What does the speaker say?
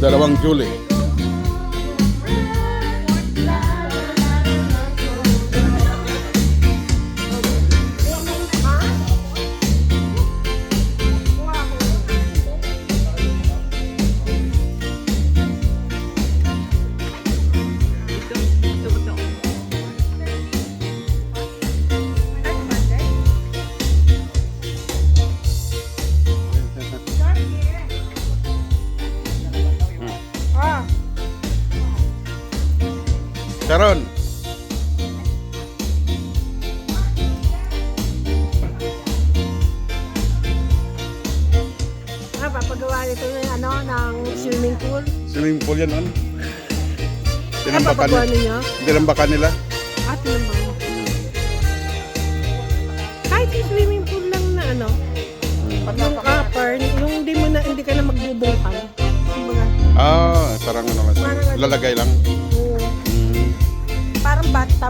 2 July. Sharon. Papagawa nito ng swimming pool. Swimming pool yan, on? Papagawa ninyo? Tinambakan nila? Tinambakan. Kahit yung swimming pool lang na yung copper, yung hindi ka na magbubungkal. Parang lang. Parang Lalagay lang. Parang bathtub.